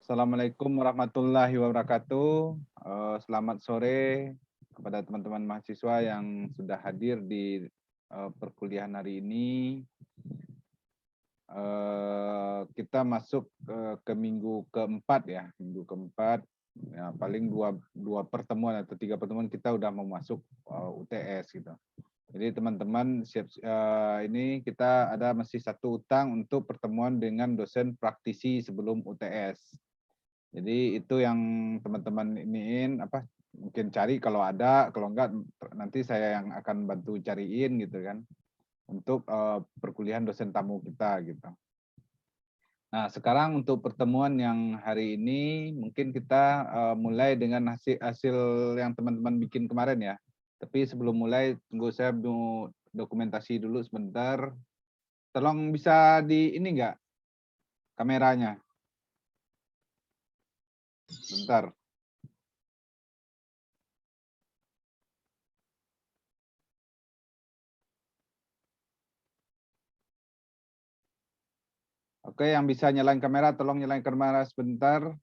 Assalamualaikum warahmatullahi wabarakatuh. Selamat sore kepada teman-teman mahasiswa yang sudah hadir di perkuliahan hari ini. Kita masuk ke minggu keempat ya, minggu keempat. Ya, paling dua pertemuan atau 3 pertemuan kita udah mau masuk UTS gitu. Jadi teman-teman ini kita ada masih satu utang untuk pertemuan dengan dosen praktisi sebelum UTS. Jadi itu yang teman-teman iniin mungkin cari kalau ada, kalau enggak nanti saya yang akan bantu cariin gitu kan untuk perkuliahan dosen tamu kita gitu. Nah, sekarang untuk pertemuan yang hari ini mungkin kita mulai dengan hasil yang teman-teman bikin kemarin ya. Tapi sebelum mulai tunggu saya mau dokumentasi dulu sebentar. Tolong bisa di ini enggak kameranya? Bentar. Oke, yang bisa nyalain kamera, tolong nyalain kamera sebentar.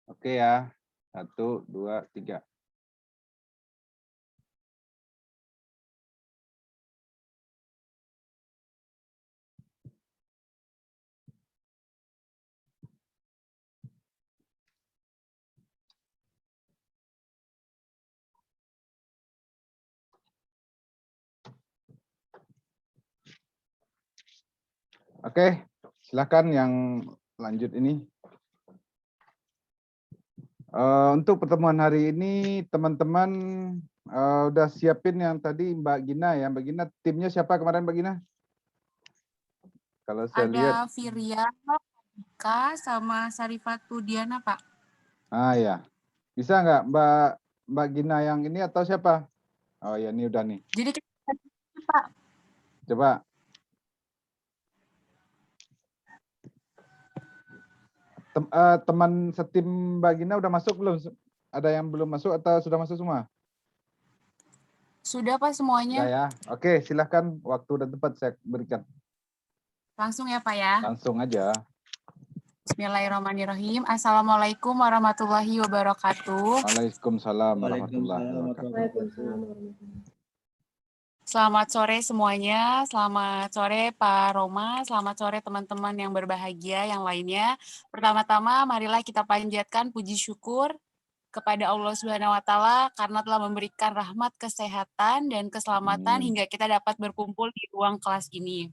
Oke ya, 1, 2, 3. Oke, silakan yang lanjut ini. Untuk pertemuan hari ini teman-teman udah siapin yang tadi Mbak Gina ya. Mbak Gina, timnya siapa kemarin Mbak Gina? Kalau saya lihat. Ada Firya, Ika, sama Sarifatu Diana, Pak. Ah ya, bisa nggak Mbak Gina yang ini atau siapa? Oh ya, ini udah nih. Jadi kita Pak. Coba. Teman setim Mbak Gina udah masuk belum? Ada yang belum masuk atau sudah masuk semua? Sudah Pak semuanya. Sudah ya. Oke, silahkan waktu dan tempat saya berikan. Langsung ya Pak ya. Langsung aja. Bismillahirrahmanirrahim. Assalamualaikum warahmatullahi wabarakatuh. Waalaikumsalam warahmatullahi wabarakatuh. Selamat sore semuanya, selamat sore Pak Roma, selamat sore teman-teman yang berbahagia yang lainnya. Pertama-tama marilah kita panjatkan puji syukur kepada Allah Subhanahu wa taala karena telah memberikan rahmat kesehatan dan keselamatan hingga kita dapat berkumpul di ruang kelas ini.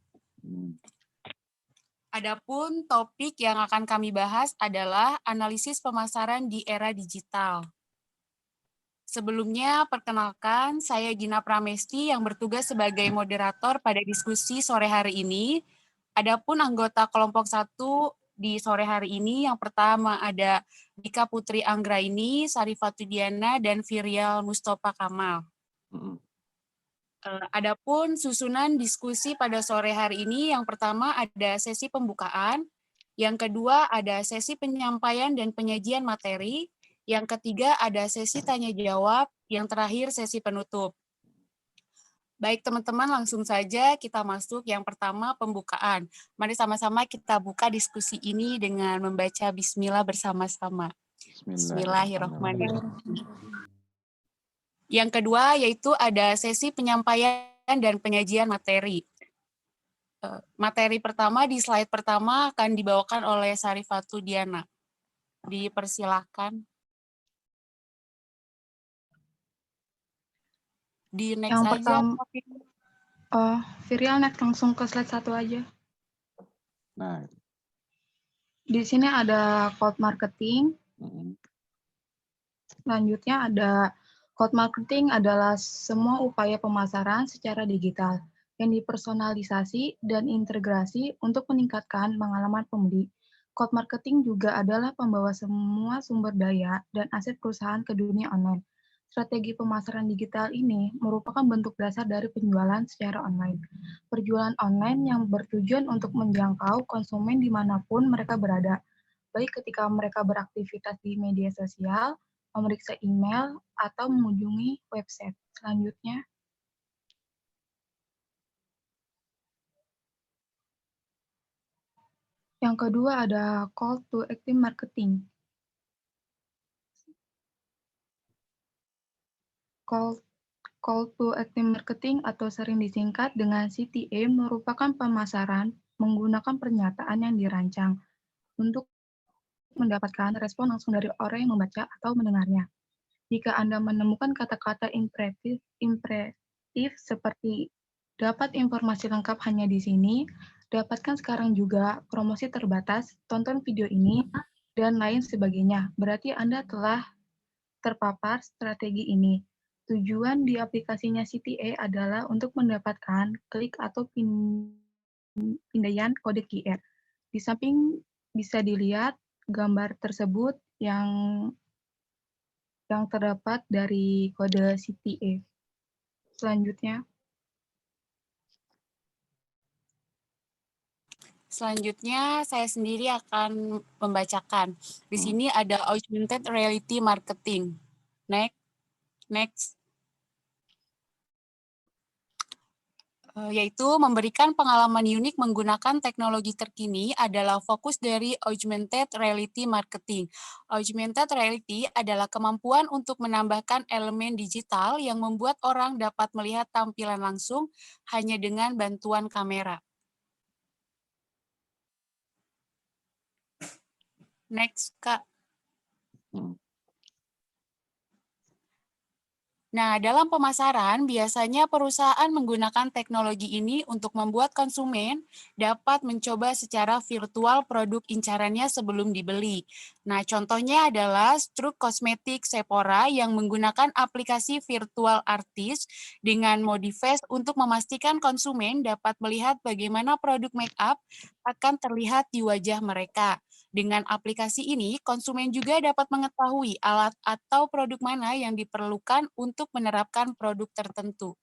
Adapun topik yang akan kami bahas adalah analisis pemasaran di era digital. Sebelumnya, perkenalkan, saya Gina Pramesti yang bertugas sebagai moderator pada diskusi sore hari ini. Adapun anggota kelompok 1 di sore hari ini, yang pertama ada Dika Putri Anggraini, Sarifatu Diana, dan Virial Mustafa Kamal. Adapun susunan diskusi pada sore hari ini, yang pertama ada sesi pembukaan, yang kedua ada sesi penyampaian dan penyajian materi, yang ketiga ada sesi tanya jawab, yang terakhir sesi penutup. Baik teman-teman, langsung saja kita masuk yang pertama pembukaan. Mari sama-sama kita buka diskusi ini dengan membaca bismillah bersama-sama. Bismillahirrahmanirrahim. Yang kedua yaitu ada sesi penyampaian dan penyajian materi. Materi pertama di slide pertama akan dibawakan oleh Sarifatu Diana. Dipersilahkan. Di next yang aja. Pertama, Virial next langsung ke slide 1 aja. Nah. Di sini ada code marketing. Selanjutnya ada code marketing adalah semua upaya pemasaran secara digital yang dipersonalisasi dan integrasi untuk meningkatkan pengalaman pembeli. Code marketing juga adalah pembawa semua sumber daya dan aset perusahaan ke dunia online. Strategi pemasaran digital ini merupakan bentuk dasar dari penjualan secara online. Perjualan online yang bertujuan untuk menjangkau konsumen dimanapun mereka berada, baik ketika mereka beraktivitas di media sosial, memeriksa email, atau mengunjungi website. Selanjutnya, yang kedua ada call to action marketing. Call to action marketing atau sering disingkat dengan CTA merupakan pemasaran menggunakan pernyataan yang dirancang untuk mendapatkan respon langsung dari orang yang membaca atau mendengarnya. Jika Anda menemukan kata-kata impresif seperti dapat informasi lengkap hanya di sini, dapatkan sekarang juga, promosi terbatas, tonton video ini, dan lain sebagainya. Berarti Anda telah terpapar strategi ini. Tujuan di aplikasinya CTA adalah untuk mendapatkan klik atau pindaian kode QR. Di samping bisa dilihat gambar tersebut yang terdapat dari kode CTA. Selanjutnya, saya sendiri akan membacakan. Di sini ada augmented reality marketing. Next. Yaitu memberikan pengalaman unik menggunakan teknologi terkini adalah fokus dari augmented reality marketing. Augmented reality adalah kemampuan untuk menambahkan elemen digital yang membuat orang dapat melihat tampilan langsung hanya dengan bantuan kamera. Next, Kak. Nah, dalam pemasaran, biasanya perusahaan menggunakan teknologi ini untuk membuat konsumen dapat mencoba secara virtual produk incarannya sebelum dibeli. Nah, contohnya adalah Struk Kosmetik Sephora yang menggunakan aplikasi virtual artist dengan Modiface untuk memastikan konsumen dapat melihat bagaimana produk make up akan terlihat di wajah mereka. Dengan aplikasi ini, konsumen juga dapat mengetahui alat atau produk mana yang diperlukan untuk menerapkan produk tertentu.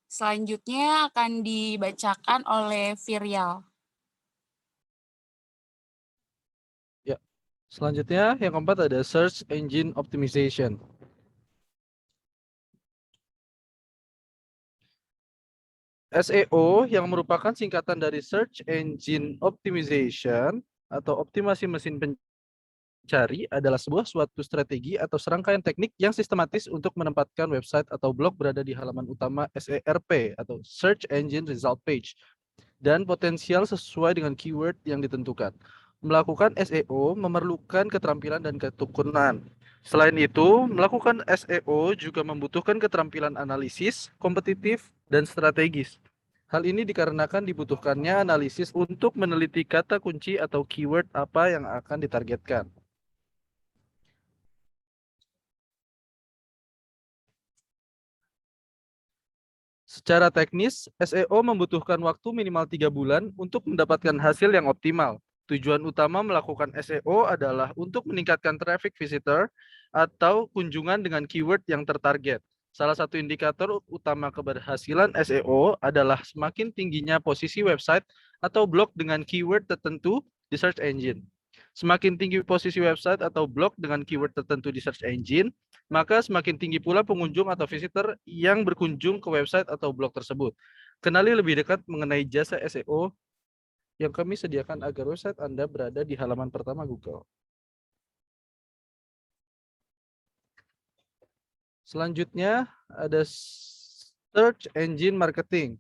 Selanjutnya akan dibacakan oleh Virial. Ya, selanjutnya yang keempat ada Search Engine Optimization. SEO yang merupakan singkatan dari Search Engine Optimization atau optimasi mesin pencari adalah suatu strategi atau serangkaian teknik yang sistematis untuk menempatkan website atau blog berada di halaman utama SERP atau Search Engine Result Page dan potensial sesuai dengan keyword yang ditentukan. Melakukan SEO memerlukan keterampilan dan ketekunan. Selain itu, melakukan SEO juga membutuhkan keterampilan analisis, kompetitif, dan strategis. Hal ini dikarenakan dibutuhkannya analisis untuk meneliti kata kunci atau keyword apa yang akan ditargetkan. Secara teknis, SEO membutuhkan waktu minimal 3 bulan untuk mendapatkan hasil yang optimal. Tujuan utama melakukan SEO adalah untuk meningkatkan traffic visitor atau kunjungan dengan keyword yang tertarget. Salah satu indikator utama keberhasilan SEO adalah semakin tingginya posisi website atau blog dengan keyword tertentu di search engine. Semakin tinggi posisi website atau blog dengan keyword tertentu di search engine, maka semakin tinggi pula pengunjung atau visitor yang berkunjung ke website atau blog tersebut. Kenali lebih dekat mengenai jasa SEO yang kami sediakan agar website Anda berada di halaman pertama Google. Selanjutnya ada Search Engine Marketing.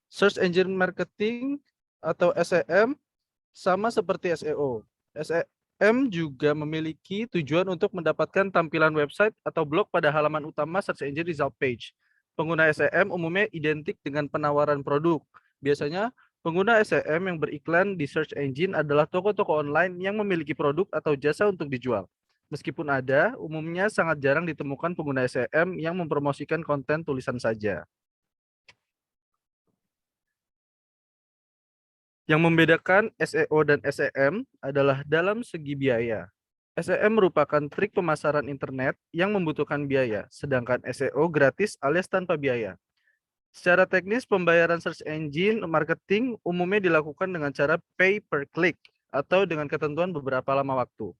Search Engine Marketing atau SEM sama seperti SEO. SEM juga memiliki tujuan untuk mendapatkan tampilan website atau blog pada halaman utama Search Engine Result Page. Pengguna SEM umumnya identik dengan penawaran produk. Biasanya, pengguna SEM yang beriklan di search engine adalah toko-toko online yang memiliki produk atau jasa untuk dijual. Meskipun ada, umumnya sangat jarang ditemukan pengguna SEM yang mempromosikan konten tulisan saja. Yang membedakan SEO dan SEM adalah dalam segi biaya. SEM merupakan trik pemasaran internet yang membutuhkan biaya, sedangkan SEO gratis alias tanpa biaya. Secara teknis, pembayaran search engine marketing umumnya dilakukan dengan cara pay per click atau dengan ketentuan beberapa lama waktu.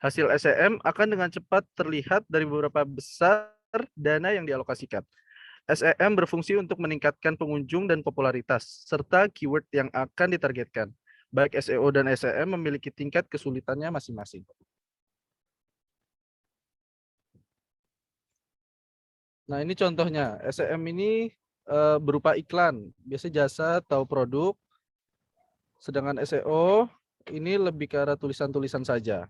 Hasil SEM akan dengan cepat terlihat dari beberapa besar dana yang dialokasikan. SEM berfungsi untuk meningkatkan pengunjung dan popularitas, serta keyword yang akan ditargetkan. Baik SEO dan SEM memiliki tingkat kesulitannya masing-masing. Nah, ini contohnya. SEM ini berupa iklan, biasanya jasa atau produk. Sedangkan SEO ini lebih ke arah tulisan-tulisan saja.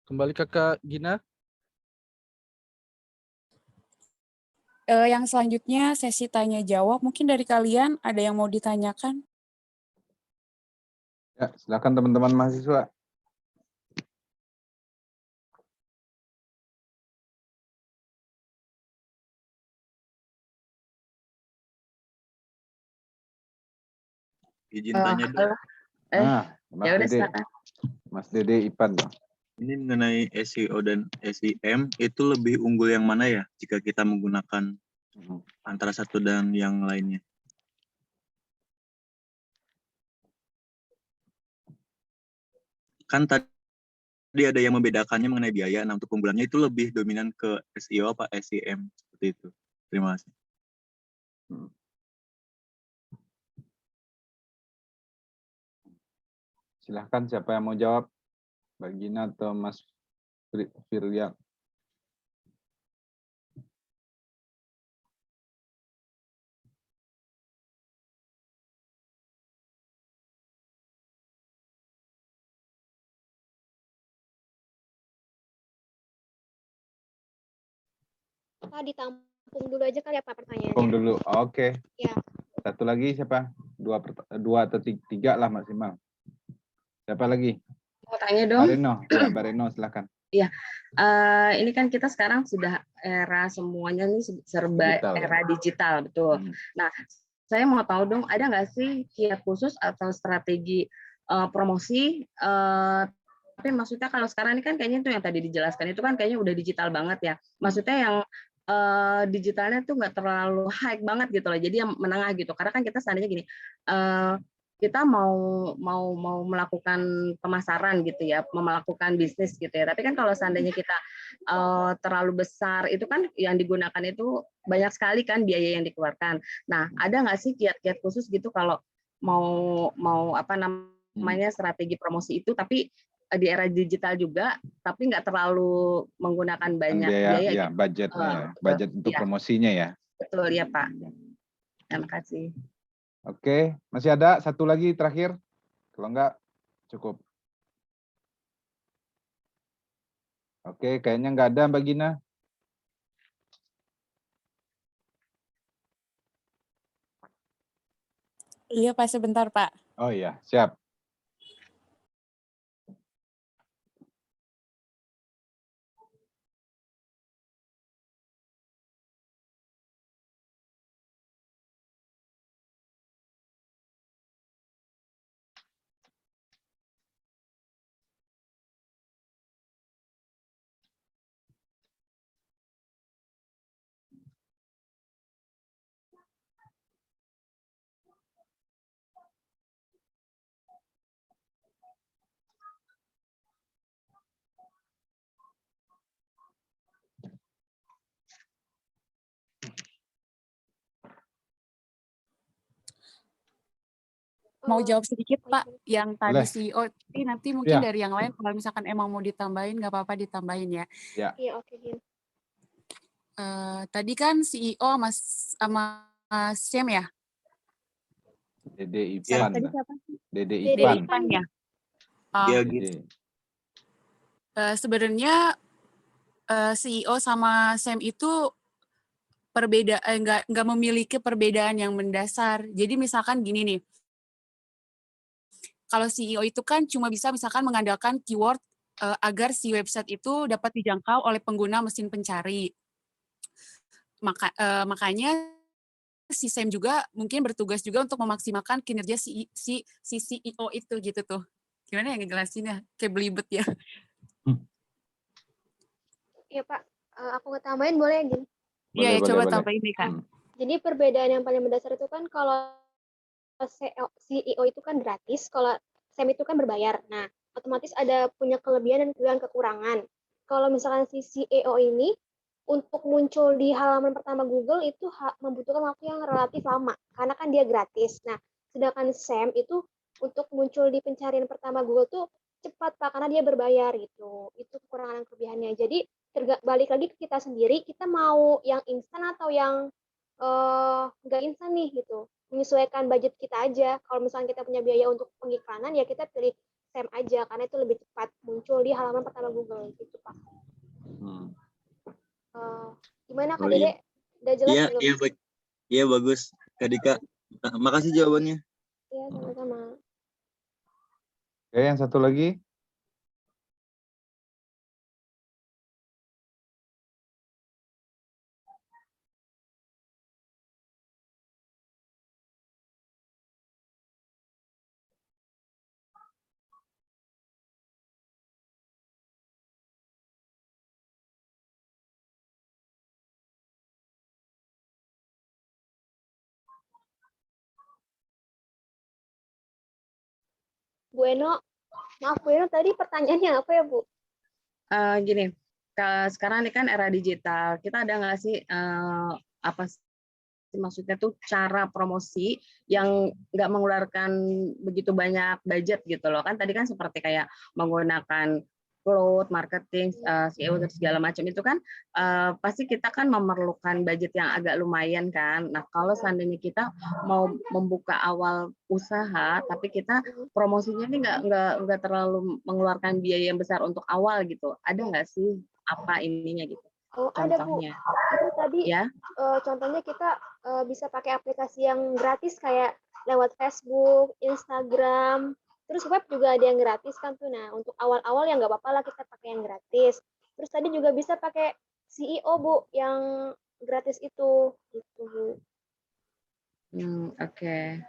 Kembali ke Kak Gina. Yang selanjutnya sesi tanya jawab. Mungkin dari kalian ada yang mau ditanyakan? Ya, silakan teman-teman mahasiswa. Izin tanya dong. Mas Ya udah, Dede, silakan. Mas Dede Ipan. Ini mengenai SEO dan SEM itu lebih unggul yang mana ya jika kita menggunakan antara satu dan yang lainnya? Kan tadi ada yang membedakannya mengenai biaya. Nah, untuk keunggulannya itu lebih dominan ke SEO apa SEM seperti itu. Terima kasih. Silahkan siapa yang mau jawab? Mbak Gina atau Mas Firlian? Pak, ditampung dulu aja kali ya Pak pertanyaannya. Tampung dulu. Oke. Ya. Satu lagi siapa? Dua atau tiga lah maksimal. Siapa lagi? Mau tanya dong. Bareno. Ya, Bareno silakan. Ini kan kita sekarang sudah era semuanya nih serba Digital, ya. era digital, betul. Nah, saya mau tahu dong, ada nggak sih kiat khusus atau strategi promosi? Tapi maksudnya kalau sekarang ini kan kayaknya itu yang tadi dijelaskan itu kan kayaknya udah digital banget ya. Maksudnya yang digitalnya tuh nggak terlalu high banget gitu loh. Jadi yang menengah gitu. Karena kan kita seandainya gini, kita mau melakukan pemasaran gitu ya, mau melakukan bisnis gitu ya. Tapi kan kalau seandainya kita terlalu besar, itu kan yang digunakan itu banyak sekali kan biaya yang dikeluarkan. Nah, ada nggak sih kiat-kiat khusus gitu kalau mau apa namanya strategi promosi itu, tapi di era digital juga, tapi nggak terlalu menggunakan banyak biaya ya, gitu. budgetnya ya, budget untuk promosinya ya. Betul ya Pak. Terima kasih. Oke, masih ada satu lagi terakhir? Kalau enggak, cukup. Oke, kayaknya enggak ada Mbak Gina. Iya Pak, sebentar Pak. Oh iya, siap. Mau jawab sedikit Pak, yang tadi Boleh. CEO, nanti mungkin Ya. dari yang lain kalau misalkan emang mau ditambahin nggak apa-apa ditambahin ya. Iya, oke, Gin. Tadi kan CEO sama Sam ya? Dede Sam Ipan. tadi siapa? Dede Dede Ipan. Ipan ya? Iya, Dede. Sebenarnya CEO sama Sam itu nggak memiliki perbedaan yang mendasar. Jadi misalkan gini nih, kalau CEO itu kan cuma bisa misalkan mengandalkan keyword agar si website itu dapat dijangkau oleh pengguna mesin pencari. Makanya si Sam juga mungkin bertugas juga untuk memaksimalkan kinerja si CEO itu gitu tuh. Gimana ya ngejelasinnya? Kayak belibet ya. Iya Pak, aku tambahin boleh ya, Gin? Iya, ya, coba boleh. tambahin nih Kak. Jadi perbedaan yang paling mendasar itu kan kalau CEO itu kan gratis, kalau SEM itu kan berbayar. Nah, otomatis ada punya kelebihan dan kekurangan. Kalau misalkan si CEO ini untuk muncul di halaman pertama Google itu membutuhkan waktu yang relatif lama karena kan dia gratis. Nah, sedangkan SEM itu untuk muncul di pencarian pertama Google tuh cepat Pak karena dia berbayar gitu. Itu kekurangan dan kelebihannya. Jadi balik lagi ke kita sendiri, kita mau yang instan atau yang nggak instan nih gitu. Menyesuaikan budget kita aja. Kalau misalnya kita punya biaya untuk pengiklanan ya kita pilih SEM aja karena itu lebih cepat muncul di halaman pertama Google gitu Pak. Gimana Kak Dede? Udah jelas belum? Iya bagus Kak Dika. Makasih jawabannya. Iya sama-sama. Oke, yang satu lagi. Bu Eno, maaf Bu Eno tadi pertanyaannya apa ya Bu? Gini, sekarang ini kan era digital, kita ada nggak sih apa sih maksudnya tuh cara promosi yang nggak mengeluarkan begitu banyak budget gitu loh, kan tadi kan seperti kayak menggunakan cloud, marketing, SEO dan segala macam itu kan pasti kita kan memerlukan budget yang agak lumayan kan. Nah kalau seandainya kita mau membuka awal usaha tapi kita promosinya ini nggak terlalu mengeluarkan biaya yang besar untuk awal gitu, ada nggak sih apa ininya gitu? Oh ada Bu, itu tadi ya contohnya kita bisa pakai aplikasi yang gratis kayak lewat Facebook, Instagram, terus web juga ada yang gratis kan tuh. Nah untuk awal-awal ya nggak apa-apa lah kita pakai yang gratis. Terus tadi juga bisa pakai CEO Bu yang gratis itu gitu Bu. Oke.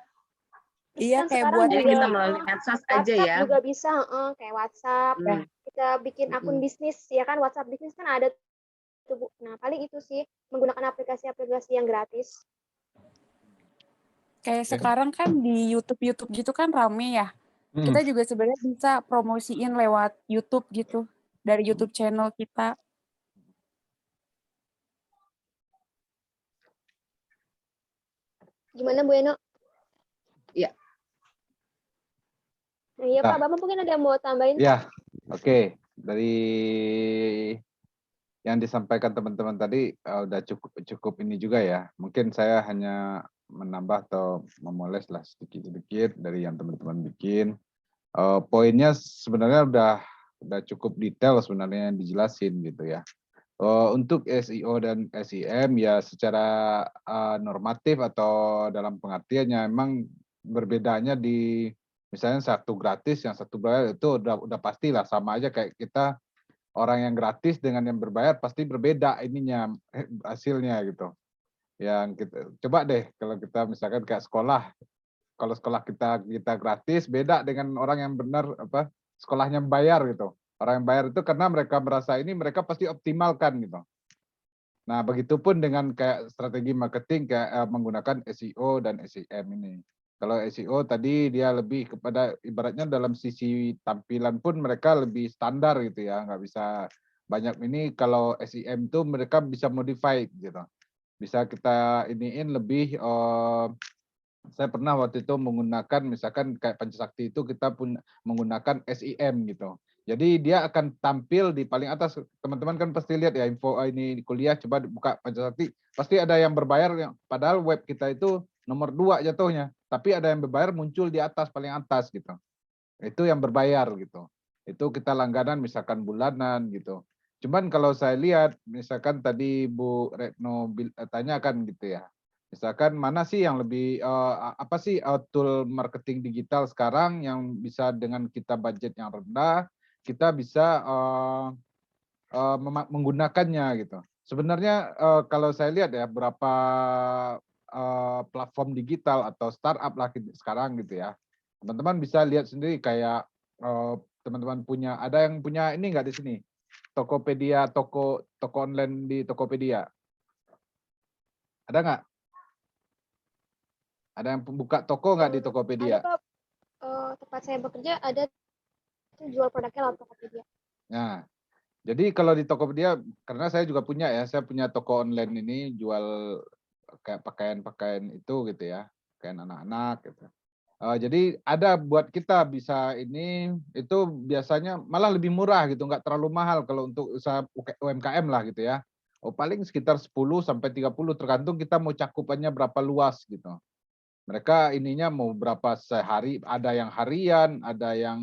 Iya, Kan kayak sekarang buat Jadi juga kita melalui medsos aja WhatsApp ya. juga bisa, kayak WhatsApp. Kita bikin akun bisnis ya kan, WhatsApp bisnis kan ada tuh Bu. Nah paling itu sih menggunakan aplikasi-aplikasi yang gratis. Kayak sekarang kan di YouTube gitu kan rame ya. Kita juga sebenarnya bisa promosiin lewat YouTube gitu, dari YouTube channel kita. Gimana Bu Eno? Iya. Nah, iya Pak, Bapak mungkin ada yang mau tambahin? Ya, oke. Dari yang disampaikan teman-teman tadi udah cukup ini juga ya. Mungkin saya hanya menambah atau memoles lah sedikit-sedikit dari yang teman-teman bikin. Poinnya sebenarnya udah cukup detail sebenarnya yang dijelasin gitu ya. Untuk SEO dan SEM ya secara normatif atau dalam pengertiannya memang berbedanya di misalnya satu gratis yang satu bayar itu udah pastilah sama aja kayak kita orang yang gratis dengan yang berbayar pasti berbeda ininya hasilnya gitu. Yang kita coba deh kalau kita misalkan kayak sekolah, kalau sekolah kita gratis beda dengan orang yang benar apa sekolahnya bayar gitu. Orang yang bayar itu karena mereka merasa ini mereka pasti optimalkan gitu. Nah, begitupun dengan kayak strategi marketing kayak menggunakan SEO dan SEM ini. Kalau SEO tadi dia lebih kepada ibaratnya dalam sisi tampilan pun mereka lebih standar gitu ya, nggak bisa banyak ini. Kalau SEM itu mereka bisa modified gitu. Bisa kita iniin lebih. Saya pernah waktu itu menggunakan misalkan kayak Pancasakti itu kita pun menggunakan SEM gitu. Jadi dia akan tampil di paling atas. Teman-teman kan pasti lihat ya info ini kuliah coba buka Pancasakti pasti ada yang berbayar yang padahal web kita itu nomor 2 jatuhnya. Tapi ada yang berbayar muncul di atas paling atas gitu. Itu yang berbayar gitu. Itu kita langganan misalkan bulanan gitu. Cuman kalau saya lihat misalkan tadi Bu Retno tanyakan gitu ya. Misalkan mana sih yang lebih apa sih tool marketing digital sekarang yang bisa dengan kita budget yang rendah kita bisa menggunakannya gitu. Sebenarnya kalau saya lihat ya berapa platform digital atau startup lah sekarang gitu ya. Teman-teman bisa lihat sendiri kayak teman-teman punya ada yang punya ini nggak di sini? Tokopedia, toko online di Tokopedia. Ada nggak? Ada yang buka toko nggak di Tokopedia? Ada Kak, tempat saya bekerja ada tuh jual produknya lewat Tokopedia. Nah, jadi kalau di Tokopedia, karena saya juga punya ya, saya punya toko online ini jual kayak pakaian-pakaian itu gitu ya, pakaian anak-anak gitu. Jadi ada buat kita bisa ini itu biasanya malah lebih murah gitu, nggak terlalu mahal kalau untuk usaha UMKM lah gitu ya. Oh paling sekitar 10 sampai 30 tergantung kita mau cakupannya berapa luas gitu. Mereka ininya mau berapa sehari, ada yang harian, ada yang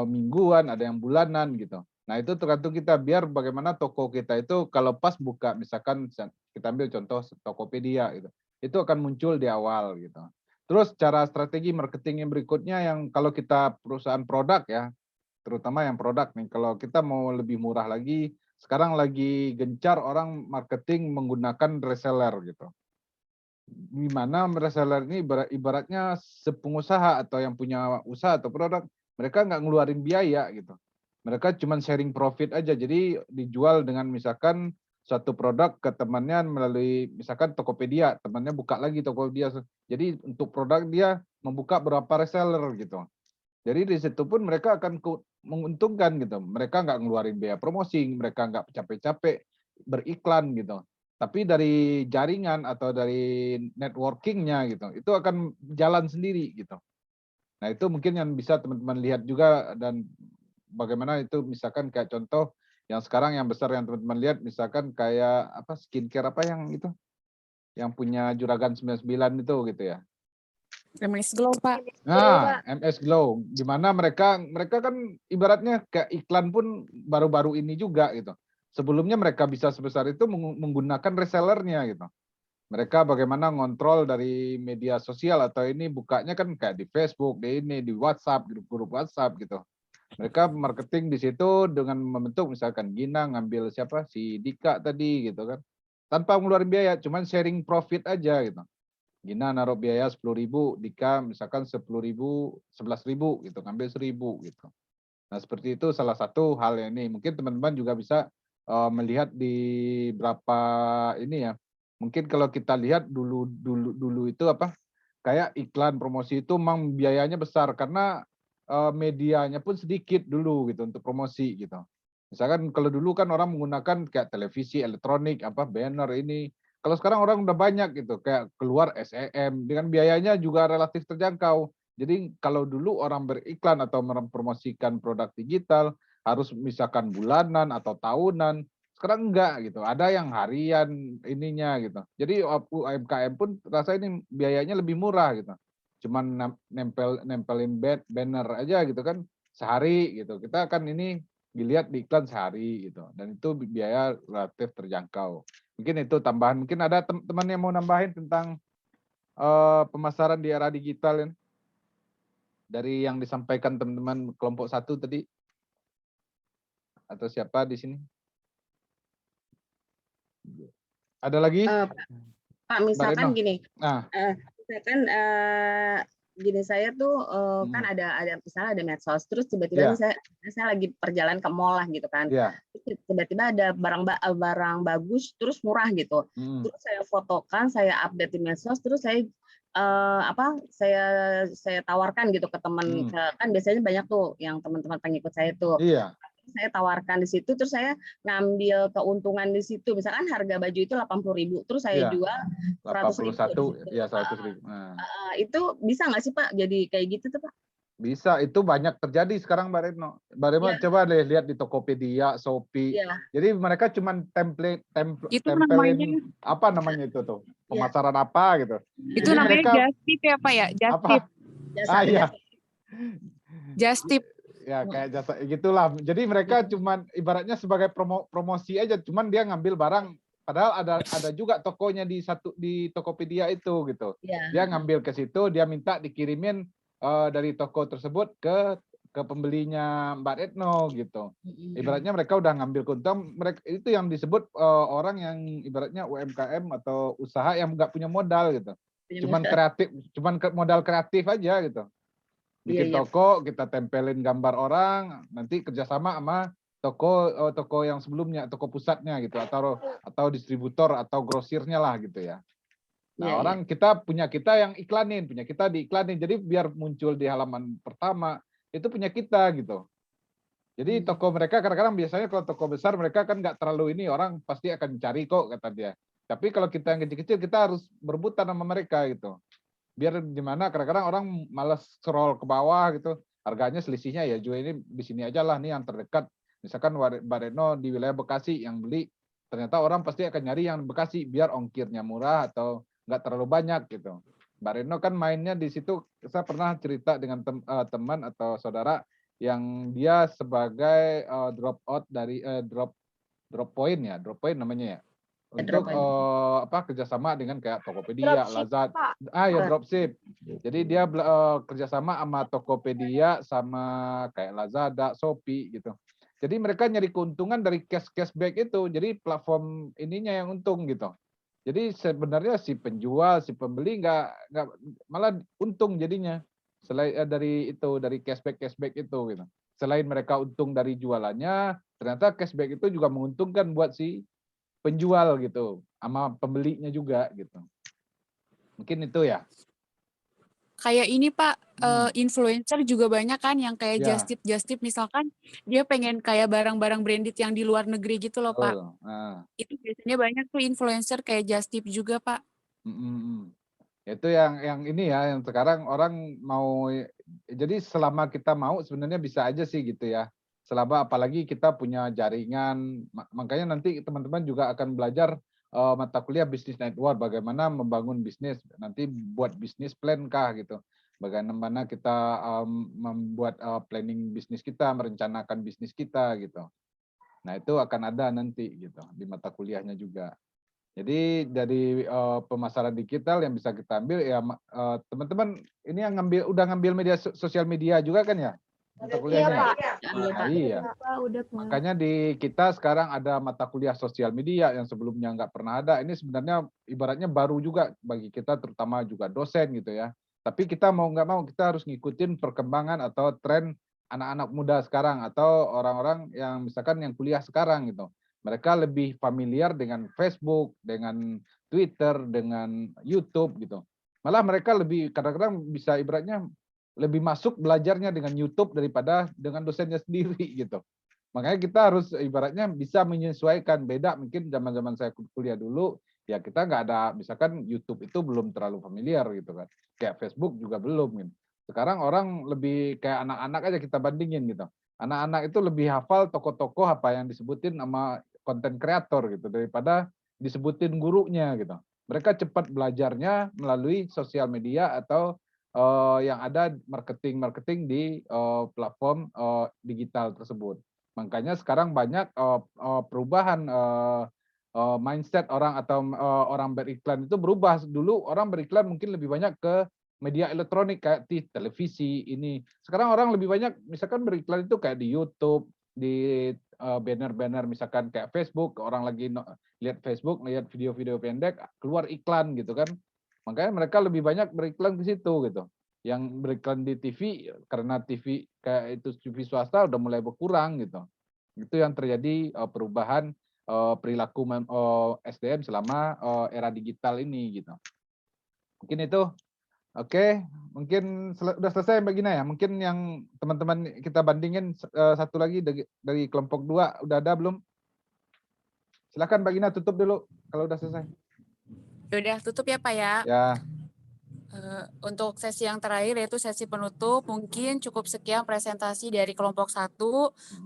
mingguan, ada yang bulanan gitu. Nah itu tergantung kita biar bagaimana toko kita itu kalau pas buka misalkan kita ambil contoh Tokopedia gitu. Itu akan muncul di awal gitu. Terus cara strategi marketing yang berikutnya yang kalau kita perusahaan produk ya, terutama yang produk nih kalau kita mau lebih murah lagi, sekarang lagi gencar orang marketing menggunakan reseller gitu. Di mana reseller ini ibaratnya sepengusaha atau yang punya usaha atau produk, mereka nggak ngeluarin biaya gitu. Mereka cuma sharing profit aja. Jadi dijual dengan misalkan suatu produk ke temannya melalui misalkan Tokopedia, temannya buka lagi Tokopedia. Jadi untuk produk dia membuka berapa reseller gitu. Jadi di situ pun mereka akan menguntungkan gitu. Mereka nggak ngeluarin biaya promosi, mereka nggak capek-capek beriklan gitu. Tapi dari jaringan atau dari networkingnya gitu, itu akan jalan sendiri gitu. Nah itu mungkin yang bisa teman-teman lihat juga dan bagaimana itu misalkan kayak contoh yang sekarang yang besar yang teman-teman lihat misalkan kayak apa skincare apa yang itu yang punya Juragan 99 itu gitu ya. MS Glow, Pak. Nah, MS Glow, di mana mereka kan ibaratnya kayak iklan pun baru-baru ini juga gitu. Sebelumnya mereka bisa sebesar itu menggunakan resellernya gitu. Mereka bagaimana ngontrol dari media sosial atau ini bukanya kan kayak di Facebook, di ini, di WhatsApp, grup-grup WhatsApp gitu. Mereka marketing di situ dengan membentuk misalkan Gina ngambil siapa si Dika tadi gitu kan. Tanpa mengeluarkan biaya, cuman sharing profit aja gitu. Gina naruh biaya 10.000, Dika misalkan 10.000, 11.000 gitu, ngambil 1.000 gitu. Nah seperti itu salah satu hal yang ini. Mungkin teman-teman juga bisa melihat di berapa ini ya. Mungkin kalau kita lihat dulu itu apa? Kayak iklan promosi itu memang biayanya besar karena medianya pun sedikit dulu gitu untuk promosi gitu. Misalkan kalau dulu kan orang menggunakan kayak televisi elektronik apa banner ini. Kalau sekarang orang udah banyak gitu kayak keluar SEM dengan biayanya juga relatif terjangkau. Jadi kalau dulu orang beriklan atau mempromosikan produk digital harus misalkan bulanan atau tahunan, sekarang enggak gitu. Ada yang harian ininya gitu. Jadi UMKM pun rasa ini biayanya lebih murah gitu. Cuman nempelin banner aja gitu kan sehari gitu. Kita kan ini dilihat di iklan sehari gitu. Dan itu biaya relatif terjangkau. Mungkin itu tambahan. Mungkin ada teman yang mau nambahin tentang pemasaran di era digital ini dari yang disampaikan teman-teman kelompok 1 tadi atau siapa di sini? Ada lagi? Pak, misalkan Retno? gini, Nah, misalkan gini saya tuh kan ada misalnya ada medsos, terus tiba-tiba Iya. nih saya lagi perjalanan ke mall lah gitu kan, Iya. terus tiba-tiba ada barang bagus terus murah gitu, terus saya fotokan, saya update di medsos, terus saya saya tawarkan gitu ke teman, kan biasanya banyak tuh yang teman-teman pengikut saya tuh. Iya. Saya tawarkan di situ, terus saya ngambil keuntungan di situ. Misalkan harga baju itu 80.000, terus saya Iya. jual 100.000. 81, ya 100.000. Nah. Itu bisa nggak sih Pak? Jadi kayak gitu tuh Pak? Bisa, itu banyak terjadi sekarang Mbak Retno. Mbak Retno coba deh lihat di Tokopedia, Shopee. Jadi mereka cuma tempelin apa namanya itu tuh, pemasaran apa gitu. Itu jadi namanya mereka, just tip ya Pak ya? Just apa? tip. Iya. Just tip. Ya kayak jasa gitulah. Jadi mereka cuman ibaratnya sebagai promosi aja, cuman dia ngambil barang padahal ada juga tokonya di Tokopedia itu gitu. Ya. Dia ngambil ke situ, dia minta dikirimin dari toko tersebut ke pembelinya Mbak Retno gitu. Ibaratnya mereka udah ngambil keuntungan, mereka itu yang disebut orang yang ibaratnya UMKM atau usaha yang nggak punya modal gitu. Cuman modal kreatif aja gitu. Bikin toko, kita tempelin gambar orang, nanti kerjasama sama toko yang sebelumnya, toko pusatnya gitu, atau distributor atau grosirnya lah gitu ya. Nah, kita yang iklanin, punya kita diiklanin, jadi biar muncul di halaman pertama itu punya kita gitu. Jadi toko mereka kadang-kadang biasanya kalau toko besar mereka kan nggak terlalu ini, orang pasti akan cari kok kata dia. Tapi kalau kita yang kecil-kecil kita harus berebutan sama mereka gitu. Biar gimana kadang-kadang orang malas scroll ke bawah gitu, harganya selisihnya ya jual ini di sini aja lah nih yang terdekat. Misalkan Mbak Retno di wilayah Bekasi yang beli, ternyata orang pasti akan nyari yang Bekasi biar ongkirnya murah atau nggak terlalu banyak gitu. Mbak Retno kan mainnya di situ, saya pernah cerita dengan teman atau saudara yang dia sebagai drop point namanya ya. Untuk kerjasama dengan kayak Tokopedia, Lazada, dropship. Jadi dia kerjasama sama Tokopedia sama kayak Lazada, Shopee gitu. Jadi mereka nyari keuntungan dari cashback itu. Jadi platform ininya yang untung gitu. Jadi sebenarnya si penjual, si pembeli nggak malah untung jadinya. Selain dari cashback itu gitu. Selain mereka untung dari jualannya, ternyata cashback itu juga menguntungkan buat si penjual gitu, sama pembelinya juga gitu. Mungkin itu ya. Kayak ini Pak, influencer juga banyak kan yang kayak just tip misalkan dia pengen kayak barang-barang branded yang di luar negeri gitu loh Pak. Itu biasanya banyak tuh influencer kayak just tip juga Pak. Itu yang ini ya, yang sekarang orang mau, jadi selama kita mau sebenarnya bisa aja sih gitu ya. Selama apalagi kita punya jaringan, makanya nanti teman-teman juga akan belajar mata kuliah bisnis network, bagaimana membangun bisnis, nanti buat bisnis plan kah gitu, bagaimana kita membuat planning bisnis kita, merencanakan bisnis kita gitu. Nah itu akan ada nanti gitu di mata kuliahnya juga. Jadi dari pemasaran digital yang bisa kita ambil ya teman-teman ini yang udah ngambil media sosial media juga kan ya? Mata kuliahnya. Iya. Makanya di kita sekarang ada mata kuliah sosial media yang sebelumnya nggak pernah ada. Ini sebenarnya ibaratnya baru juga bagi kita, terutama juga dosen gitu ya. Tapi kita mau nggak mau kita harus ngikutin perkembangan atau tren anak-anak muda sekarang atau orang-orang yang misalkan yang kuliah sekarang gitu. Mereka lebih familiar dengan Facebook, dengan Twitter, dengan YouTube gitu. Malah mereka lebih kadang-kadang bisa ibaratnya lebih masuk belajarnya dengan YouTube daripada dengan dosennya sendiri gitu. Makanya kita harus ibaratnya bisa menyesuaikan. Beda mungkin zaman-zaman saya kuliah dulu, ya kita nggak ada, misalkan YouTube itu belum terlalu familiar gitu kan. Kayak Facebook juga belum gitu. Sekarang orang lebih kayak anak-anak aja kita bandingin gitu. Anak-anak itu lebih hafal tokoh-tokoh apa yang disebutin sama konten kreator gitu daripada disebutin gurunya gitu. Mereka cepat belajarnya melalui sosial media atau yang ada marketing di platform digital tersebut. Makanya sekarang banyak perubahan mindset orang atau orang beriklan itu berubah. Dulu orang beriklan mungkin lebih banyak ke media elektronik kayak televisi ini. Sekarang orang lebih banyak misalkan beriklan itu kayak di YouTube, di banner-banner misalkan kayak Facebook, orang lagi lihat Facebook, lihat video-video pendek, keluar iklan gitu kan. Makanya mereka lebih banyak beriklan ke situ gitu. Yang beriklan di TV karena TV kayak itu TV swasta udah mulai berkurang gitu. Itu yang terjadi perubahan perilaku SDM selama era digital ini gitu. Mungkin itu. Oke, mungkin udah selesai Mbak Gina ya. Mungkin yang teman-teman kita bandingin satu lagi dari kelompok 2 udah ada belum? Silakan Mbak Gina tutup dulu kalau udah selesai. Udah tutup ya Pak ya. Ya. Untuk sesi yang terakhir yaitu sesi penutup, mungkin cukup sekian presentasi dari kelompok 1.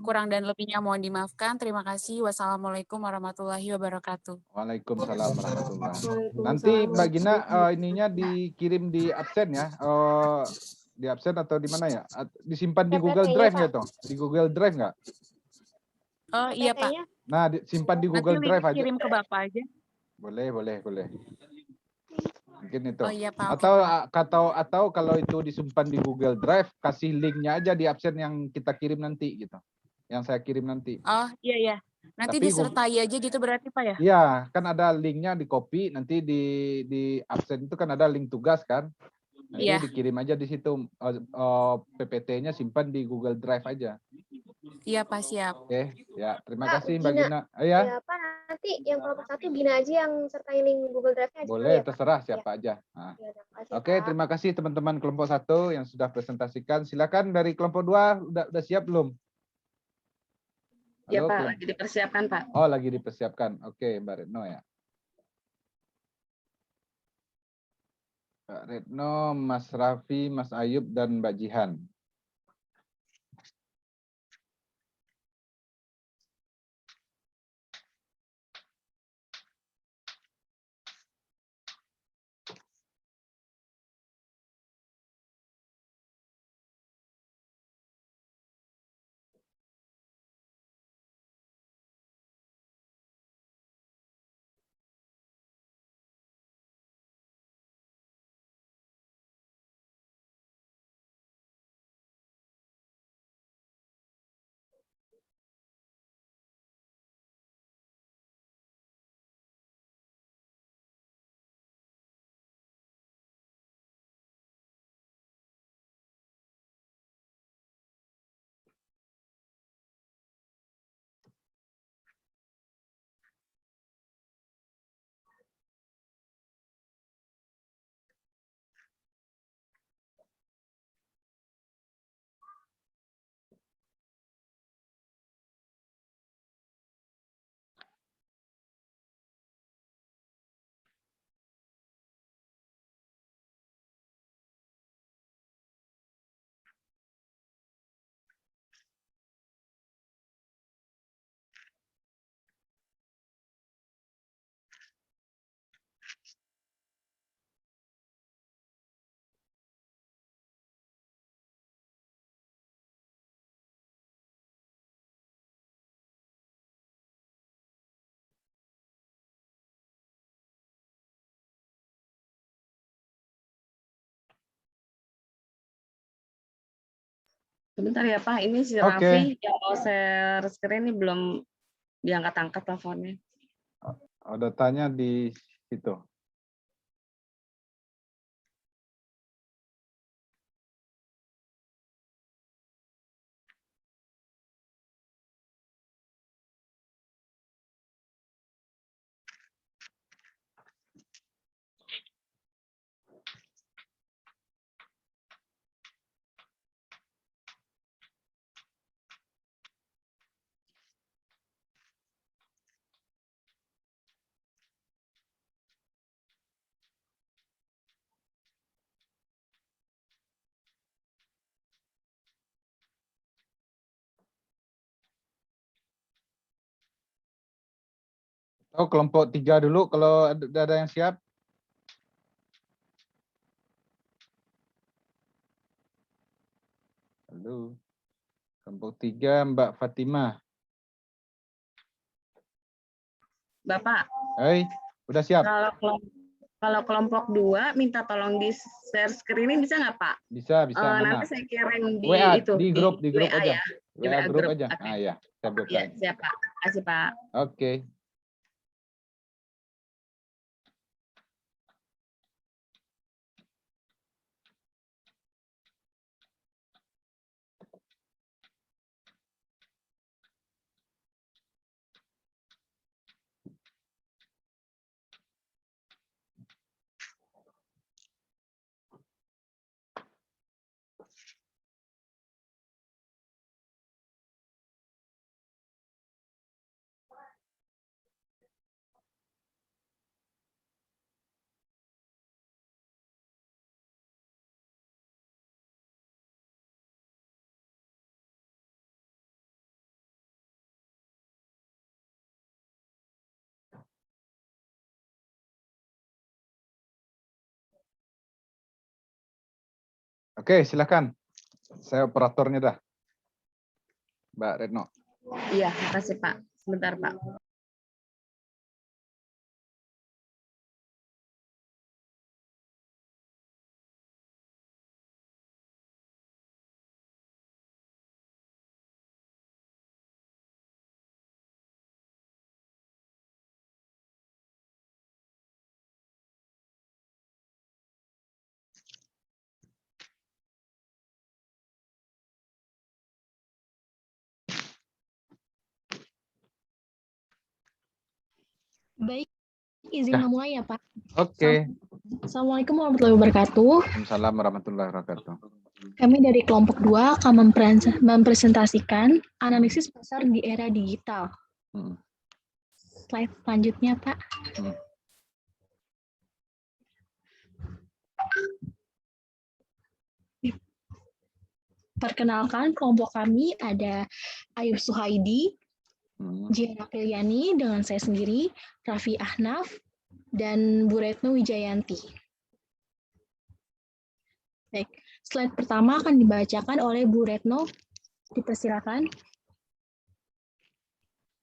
Kurang dan lebihnya mohon dimaafkan. Terima kasih. Wassalamualaikum warahmatullahi wabarakatuh. Waalaikumsalam warahmatullahi wabarakatuh. Nanti Mbak Gina ininya dikirim di absen ya. Di absen atau di mana ya? Disimpan di Google Drive nggak tuh? Di Google Drive nggak? Oh iya Pak. Nah, simpan di Nanti Google Drive aja. kirim ke Bapak aja. Boleh. Mungkin itu. Oh iya Pak, oke Atau kalau itu disimpan di Google Drive, kasih linknya aja di absen yang kita kirim nanti gitu. Yang saya kirim nanti. Oh iya. Nanti Tapi disertai aja gitu berarti Pak ya? Iya, kan ada linknya di copy, nanti di absen itu kan ada link tugas kan. Nanti Iya. dikirim aja di situ, PPT-nya simpan di Google Drive aja. Iya Pak, siap. Oke, ya terima Pak, kasih Mbak Gina. Gina. Ya, Ya, Pak, nanti yang kelompok 1 Gina aja yang sertai link Google Drive-nya aja boleh ya, Pak? terserah siapa aja. Nah. Ya, terima kasih, Oke, Pak. terima kasih teman-teman kelompok 1 yang sudah presentasikan. Silakan dari kelompok 2 udah siap belum? Ya Halo, Pak, lagi dipersiapkan Pak. Oh, lagi dipersiapkan. Oke, Mbak Retno ya. Mbak Retno, Mas Raffi, Mas Ayub, dan Mbak Jihan. Sebentar ya Pak, ini si Oke. Raffi yang mau share screen ini belum diangkat-angkat teleponnya. Ada tanya di situ. Oh, kelompok 3 dulu kalau ada yang siap. Halo. Kelompok 3 Mbak Fatimah. Bapak, Hai, udah siap? kalau kelompok 2 minta tolong di share screen ini bisa nggak Pak? Bisa. Mana? Nanti saya kirim di WA, itu di grup WA aja. ya. WA grup aja. Okay. Ah ya, saya buka. Ya, siap Pak. Terima kasih Pak. Oke. Oke, silakan. Saya operatornya dah. Mbak Retno. Iya, makasih Pak. Sebentar, Pak. Baik, izin Ya. memulai ya Pak. Oke. Assalamualaikum warahmatullahi wabarakatuh. Waalaikumsalam warahmatullahi wabarakatuh. Kami dari kelompok 2 akan mempresentasikan analisis pasar di era digital. Hmm. Slide selanjutnya, Pak. Hmm. Perkenalkan, kelompok kami ada Ayub Suhaidi, Hmm. Jiana Priyani dengan saya sendiri, Raffi Ahnaf, dan Bu Retno Wijayanti. Baik, slide pertama akan dibacakan oleh Bu Retno. Dipersilakan.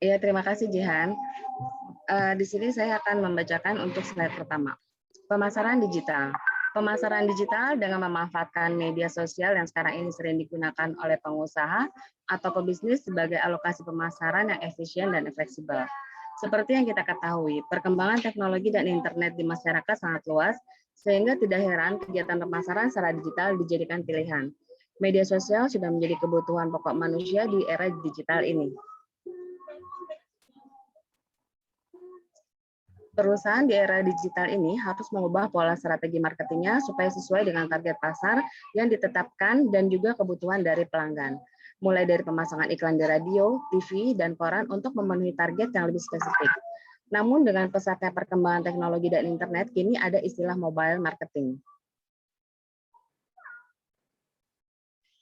Ya, terima kasih Jihan. Di sini saya akan membacakan untuk slide pertama. Pemasaran digital. Pemasaran digital dengan memanfaatkan media sosial yang sekarang ini sering digunakan oleh pengusaha atau pebisnis sebagai alokasi pemasaran yang efisien dan fleksibel. Seperti yang kita ketahui, perkembangan teknologi dan internet di masyarakat sangat luas, sehingga tidak heran kegiatan pemasaran secara digital dijadikan pilihan. Media sosial sudah menjadi kebutuhan pokok manusia di era digital ini. Perusahaan di era digital ini harus mengubah pola strategi marketingnya supaya sesuai dengan target pasar yang ditetapkan dan juga kebutuhan dari pelanggan. Mulai dari pemasangan iklan di radio, TV, dan koran untuk memenuhi target yang lebih spesifik. Namun dengan pesatnya perkembangan teknologi dan internet, kini ada istilah mobile marketing.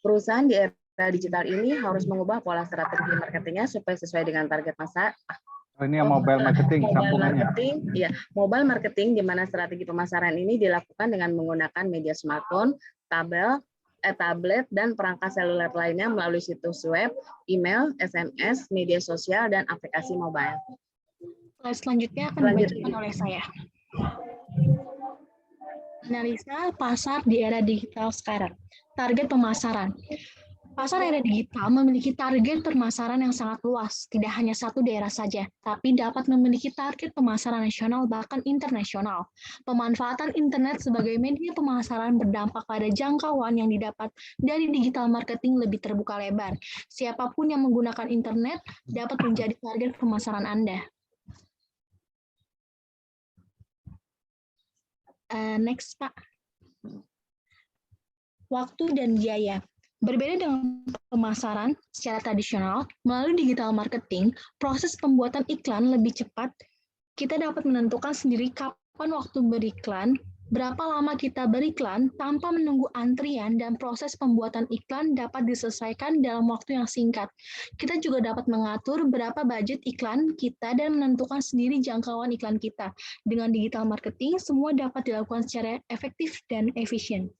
Perusahaan di era digital ini harus mengubah pola strategi marketingnya supaya sesuai dengan target pasar. Ini yang mobile marketing, Mobile sambungannya. marketing, ya, mobile marketing di mana strategi pemasaran ini dilakukan dengan menggunakan media smartphone, tablet, dan perangkat seluler lainnya melalui situs web, email, SMS, media sosial, dan aplikasi mobile. Slide selanjutnya akan dibacakan oleh saya. Analisa pasar di era digital sekarang. Target pemasaran. Pasar era digital memiliki target pemasaran yang sangat luas, tidak hanya satu daerah saja, tapi dapat memiliki target pemasaran nasional bahkan internasional. Pemanfaatan internet sebagai media pemasaran berdampak pada jangkauan yang didapat dari digital marketing lebih terbuka lebar. Siapapun yang menggunakan internet dapat menjadi target pemasaran Anda. Next, Pak. Waktu dan biaya. Berbeda dengan pemasaran secara tradisional, melalui digital marketing, proses pembuatan iklan lebih cepat. Kita dapat menentukan sendiri kapan waktu beriklan, berapa lama kita beriklan tanpa menunggu antrian, dan proses pembuatan iklan dapat diselesaikan dalam waktu yang singkat. Kita juga dapat mengatur berapa budget iklan kita dan menentukan sendiri jangkauan iklan kita. Dengan digital marketing, semua dapat dilakukan secara efektif dan efisien.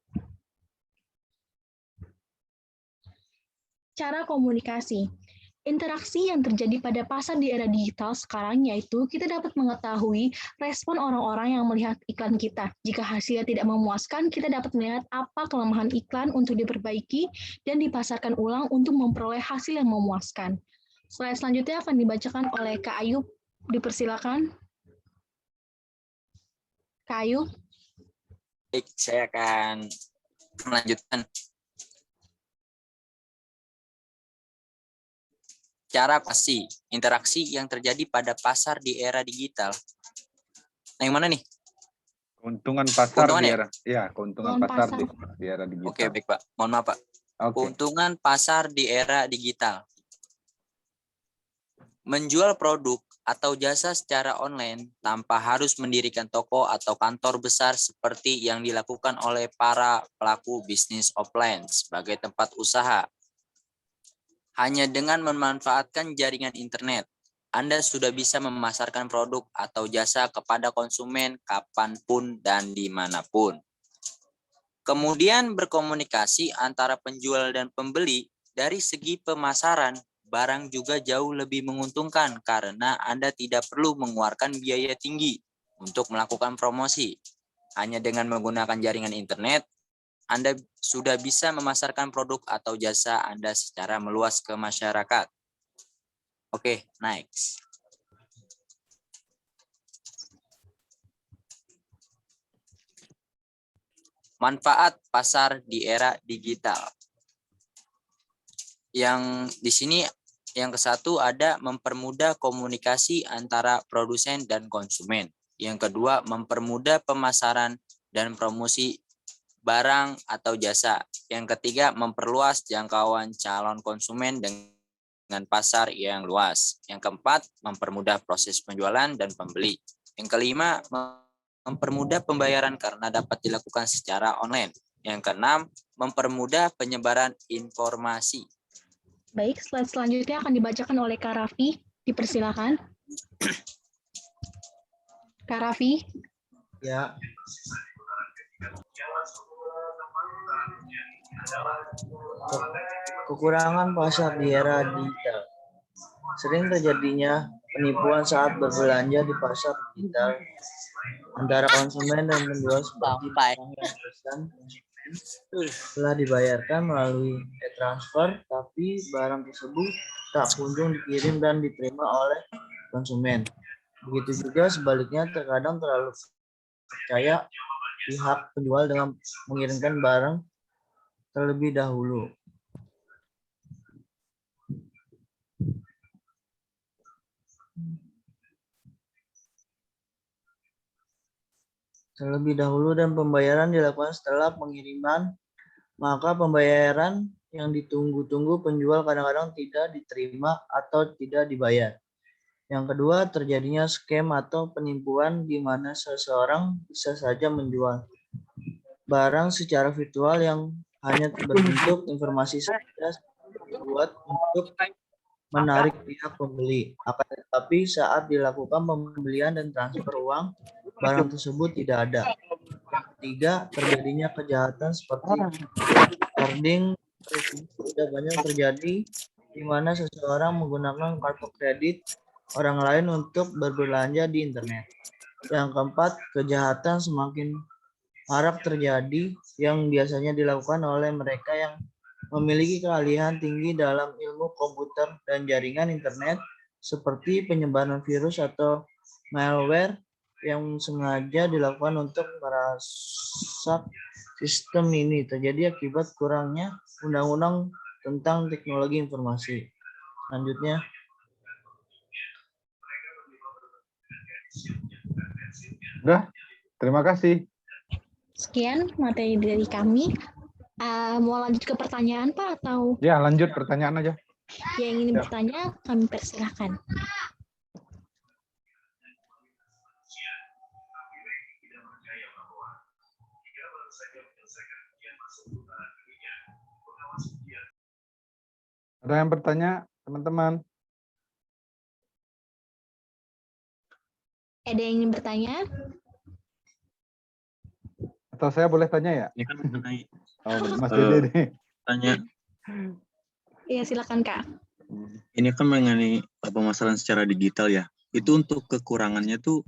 Cara komunikasi. Interaksi yang terjadi pada pasar di era digital sekarang yaitu kita dapat mengetahui respon orang-orang yang melihat iklan kita. Jika hasilnya tidak memuaskan, kita dapat melihat apa kelemahan iklan untuk diperbaiki dan dipasarkan ulang untuk memperoleh hasil yang memuaskan. Slide selanjutnya akan dibacakan oleh Kak Ayub. Dipersilakan. Kak Ayub. Baik, saya akan melanjutkan. Cara pasti interaksi yang terjadi pada pasar di era digital. Nah, yang mana nih? Keuntungan pasar Keuntungan di ya? era, ya, keuntungan pasar di era digital. Oke, baik Pak. Mohon maaf Pak. Oke. Keuntungan pasar di era digital. Menjual produk atau jasa secara online tanpa harus mendirikan toko atau kantor besar seperti yang dilakukan oleh para pelaku bisnis offline sebagai tempat usaha. Hanya dengan memanfaatkan jaringan internet, Anda sudah bisa memasarkan produk atau jasa kepada konsumen kapanpun dan dimanapun. Kemudian berkomunikasi antara penjual dan pembeli dari segi pemasaran barang juga jauh lebih menguntungkan karena Anda tidak perlu mengeluarkan biaya tinggi untuk melakukan promosi. Hanya dengan menggunakan jaringan internet, Anda sudah bisa memasarkan produk atau jasa Anda secara meluas ke masyarakat. Oke, next. Manfaat pasar di era digital. Yang di sini yang ke-1 ada mempermudah komunikasi antara produsen dan konsumen. Yang kedua, mempermudah pemasaran dan promosi barang atau jasa. Yang ketiga, memperluas jangkauan calon konsumen dengan pasar yang luas. Yang keempat, mempermudah proses penjualan dan pembeli. Yang kelima, mempermudah pembayaran karena dapat dilakukan secara online. Yang keenam, mempermudah penyebaran informasi. Baik, slide selanjutnya akan dibacakan oleh Kak Raffi. Dipersilakan. Kak Raffi. Ya. Kekurangan pasar di era digital. Sering terjadinya penipuan saat berbelanja di pasar digital antara konsumen dan penjual seperti barang yang dipesan telah dibayarkan melalui e-transfer, tapi barang tersebut tak kunjung dikirim dan diterima oleh konsumen. Begitu juga sebaliknya, terkadang terlalu percaya pihak penjual dengan mengirimkan barang terlebih dahulu. Dan pembayaran dilakukan setelah pengiriman, maka pembayaran yang ditunggu-tunggu penjual kadang-kadang tidak diterima atau tidak dibayar. Yang kedua, terjadinya scam atau penipuan di mana seseorang bisa saja menjual barang secara virtual yang hanya berbentuk informasi saja dibuat untuk menarik pihak pembeli. Akan tetapi saat dilakukan pembelian dan transfer uang, barang tersebut tidak ada. Yang ketiga, terjadinya kejahatan seperti carding. Sudah banyak terjadi di mana seseorang menggunakan kartu kredit orang lain untuk berbelanja di internet. Yang keempat, kejahatan semakin marak terjadi yang biasanya dilakukan oleh mereka yang memiliki keahlian tinggi dalam ilmu komputer dan jaringan internet, seperti penyebaran virus atau malware yang sengaja dilakukan untuk merusak sistem. Ini terjadi akibat kurangnya undang-undang tentang teknologi informasi. Selanjutnya, udah, terima kasih. Sekian materi dari kami. Mau lanjut ke pertanyaan, Pak, atau Ya, lanjut pertanyaan aja. yang ingin bertanya, kami persilahkan. Ada yang bertanya, teman-teman? Ada yang ingin bertanya? Atau saya boleh tanya ya? Ini kan mengenai Mas Dede nih. tanya. Iya, silakan, Kak. Ini kan mengenai pemasaran secara digital ya. Itu untuk kekurangannya tuh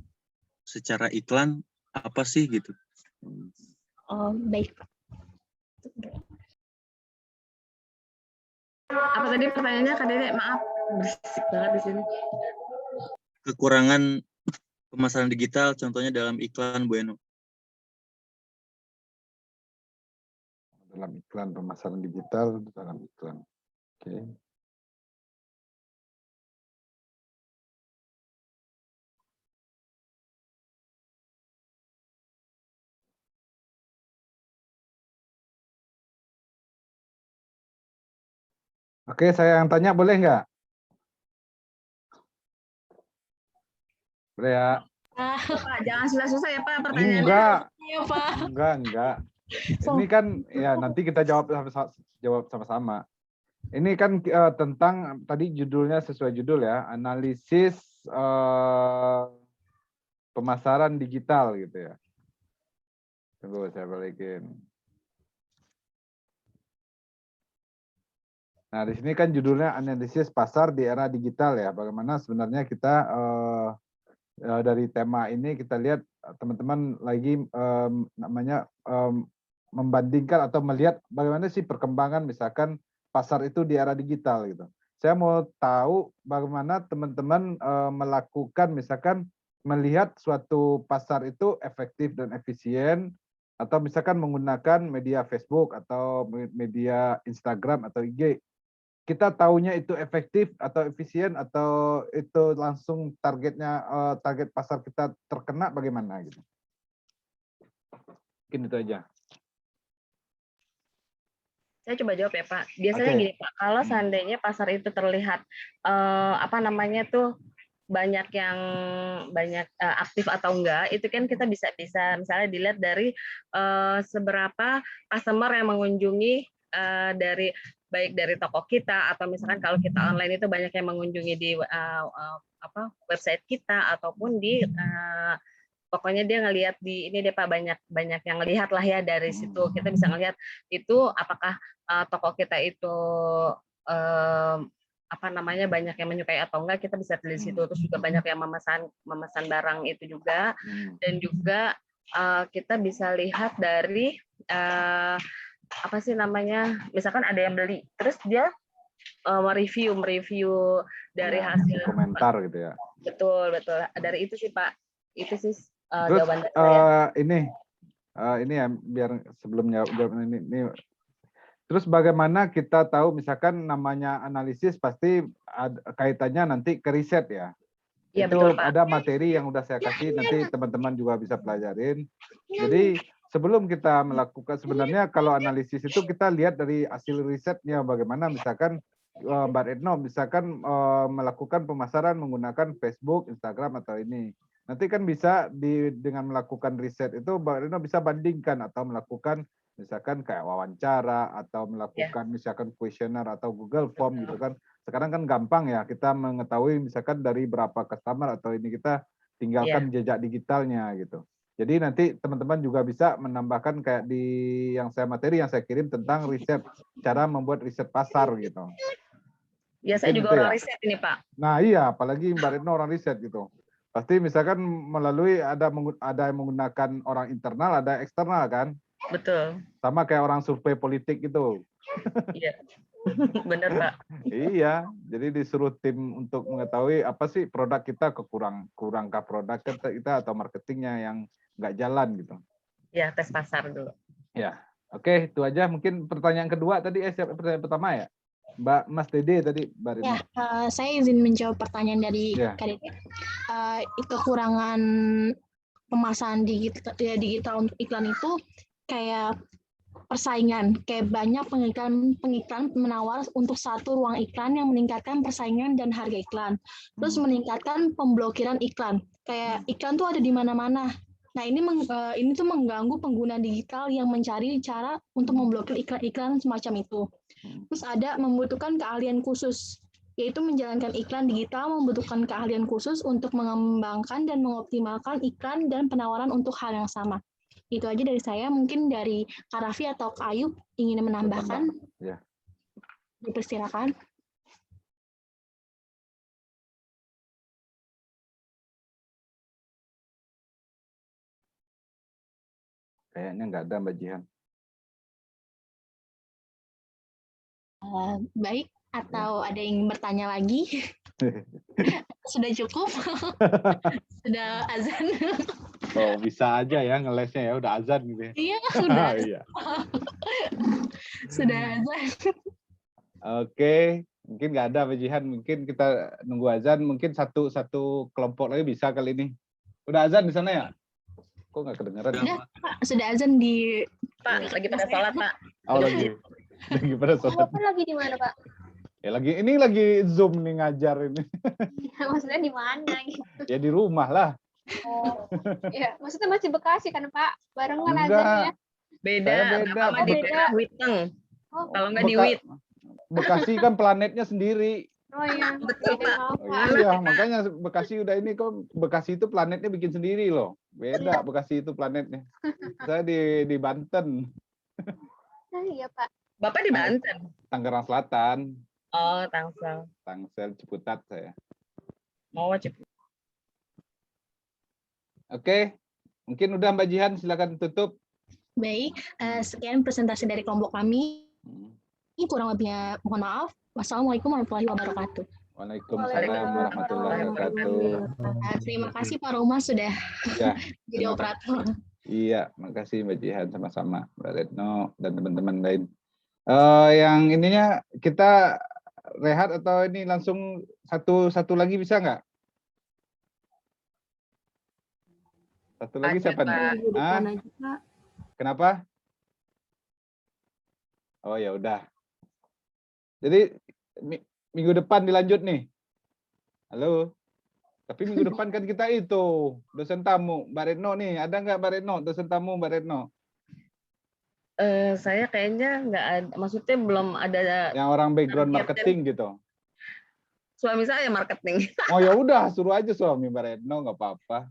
secara iklan apa sih gitu? Oh, baik, Pak. Apa tadi pertanyaannya, Kak Dede? Maaf, berisik banget di sini. Kekurangan pemasaran digital contohnya dalam iklan, Bu Eno. Dalam iklan, pemasaran digital, dalam iklan. Oke. Oke, saya yang tanya boleh nggak? Boleh ya? Pak, jangan susah-susah ya, Pak, pertanyaannya. Enggak. Iya, Pak. Enggak. Ini kan ya nanti kita jawab sama-sama. Ini kan tentang tadi judulnya sesuai judul ya, analisis pemasaran digital gitu ya. Tunggu saya balikin. Nah, di sini kan judulnya analisis pasar di era digital ya. Bagaimana sebenarnya kita dari tema ini kita lihat teman-teman lagi membandingkan atau melihat bagaimana sih perkembangan misalkan pasar itu di era digital gitu. Saya mau tahu bagaimana teman-teman melakukan misalkan melihat suatu pasar itu efektif dan efisien atau misalkan menggunakan media Facebook atau media Instagram atau IG. Kita tahunya itu efektif atau efisien atau itu langsung targetnya target pasar kita terkena bagaimana gitu. Mungkin itu aja. Saya coba jawab ya Pak. Biasanya Oke. gini Pak, kalau seandainya pasar itu terlihat banyak yang aktif atau enggak, itu kan kita bisa misalnya dilihat dari seberapa customer yang mengunjungi baik dari toko kita atau misalkan kalau kita online itu banyak yang mengunjungi di website kita ataupun di pokoknya dia ngelihat di ini deh Pak, banyak yang ngelihat lah ya dari situ. Kita bisa ngelihat itu apakah toko kita itu banyak yang menyukai atau enggak, kita bisa dari situ. Terus juga banyak yang memesan barang itu juga, dan juga kita bisa lihat dari misalkan ada yang beli terus dia mereview dari hasil komentar gitu ya. Betul dari itu sih Pak, itu sih Terus jawaban dari saya. ini ya biar sebelum jawab ini. Terus bagaimana kita tahu misalkan namanya analisis pasti kaitannya nanti ke riset ya. Iya, Itu betul, Pak. ada materi yang udah saya kasih, nanti teman-teman juga bisa pelajarin. Jadi sebelum kita melakukan, sebenarnya kalau analisis itu kita lihat dari hasil risetnya bagaimana, misalkan Mbak Retno misalkan melakukan pemasaran menggunakan Facebook, Instagram atau ini. Nanti kan bisa dengan melakukan riset itu Mbak Retno bisa bandingkan atau melakukan misalkan kayak wawancara atau melakukan misalkan kuesioner atau Google Form gitu kan. Sekarang kan gampang ya kita mengetahui misalkan dari berapa customer atau ini kita tinggalkan jejak digitalnya gitu. Jadi nanti teman-teman juga bisa menambahkan kayak di yang saya kirim tentang riset, cara membuat riset pasar gitu. Ya, saya juga orang riset ini Pak. Nah iya, apalagi Mbak Retno orang riset gitu. Pasti misalkan melalui ada yang menggunakan orang internal, ada eksternal kan? Betul. Sama kayak orang survei politik gitu. Iya, benar Pak. Iya, jadi disuruh tim untuk mengetahui apa sih produk kita kurangkah produk kita atau marketingnya yang nggak jalan gitu. Ya, tes pasar dulu. Ya, oke, itu aja. Mungkin pertanyaan kedua tadi, pertanyaan pertama ya, Mbak Mas Dede tadi, Mbak Rini. Ya, saya izin menjawab pertanyaan dari Kak Dede. Kekurangan pemasaran digital untuk iklan itu kayak persaingan, kayak banyak pengiklan menawar untuk satu ruang iklan yang meningkatkan persaingan dan harga iklan. Terus meningkatkan pemblokiran iklan. Kayak iklan tuh ada di mana-mana. Nah, ini tuh mengganggu pengguna digital yang mencari cara untuk memblokir iklan-iklan semacam itu. Terus ada membutuhkan keahlian khusus, yaitu menjalankan iklan digital membutuhkan keahlian khusus untuk mengembangkan dan mengoptimalkan iklan dan penawaran untuk hal yang sama. Itu aja dari saya. Mungkin dari Kak Raffi atau Kak Ayub ingin menambahkan? Ya. Dipersilakan. Kayaknya nggak ada Mbak Jihan. Baik, atau ada yang bertanya lagi? Sudah cukup? Sudah azan? Oh, bisa aja ya ngelesnya ya, udah azan gitu ya. Iya, sudah. Iya. Sudah azan. Oke, mungkin nggak ada Mbak Jihan, mungkin kita nunggu azan, mungkin satu kelompok lagi bisa kali ini. Udah azan di sana ya? Kok nggak kedengeran? Sudah, Pak, sudah azan di Pak, lagi pada sholat Pak. Oh, lagi pada sholat. Bapak lagi di mana Pak? Ya lagi Zoom nih ngajar ini. Maksudnya di mana gitu? Ya di rumah lah. Oh, ya, maksudnya masih Bekasi kan Pak? Barengan Enggak. azannya. Beda. Bapak di daerah Witeng. Oh, Kalau nggak di Wit. Bekasi kan planetnya sendiri. oh iya. Betul, Pak. Oh, iya, makanya Bekasi udah ini kok Bekasi itu planetnya bikin sendiri loh. Beda Bekasi itu planetnya. Saya di Banten. Iya Pak. Bapak di Banten. Tangerang Selatan, Oh, Tangsel. Tangsel, Ciputat saya. Oh, Ciputat. Oke, mungkin udah Mbak Jihan, silakan tutup. Baik, sekian presentasi dari kelompok kami. Kurang lebihnya mohon maaf. Wassalamualaikum warahmatullahi wabarakatuh. Waalaikumsalam warahmatullahi wabarakatuh. Terima kasih Pak Roma sudah Ya, jadi operator. iya, makasih Mbak Jihan, sama-sama Mbak Retno dan teman-teman lain. Yang ininya kita rehat atau ini langsung satu lagi bisa nggak? Satu lagi siapa nih? Kenapa? Oh ya udah. Jadi minggu depan dilanjut nih. Halo. Tapi minggu depan kan kita itu dosen tamu Mbak Retno nih. Ada nggak Mbak Retno dosen tamu Mbak Retno? Saya kayaknya nggak ada, maksudnya belum ada. Yang orang background marketing gitu. Suami saya marketing. Oh ya udah, suruh aja suami Mbak Retno, nggak apa-apa.